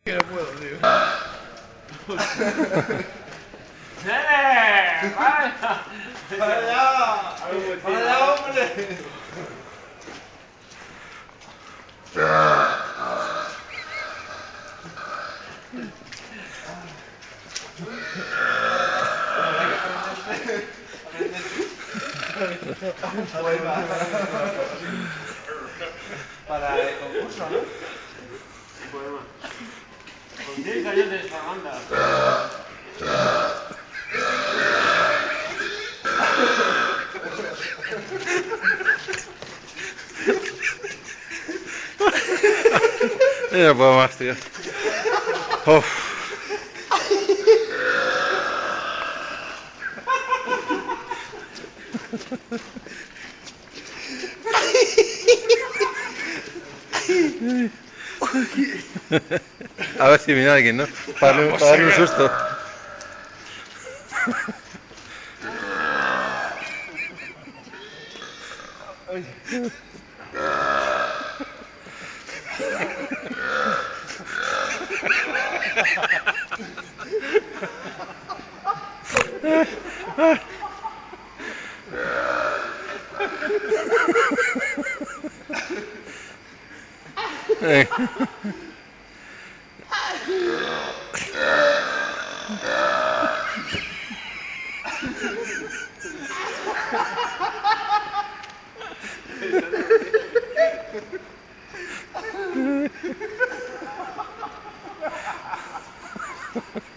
Que no puedo, tío. ¡Nene! ¡Vaya! ¡Para allá! ¡Para allá, hombre! Para el concurso, ¿no? Un poema. Con 10 años de esta banda. Yo no puedo más, tío. Uf. A ver si viene alguien, ¿no? Para darle un susto.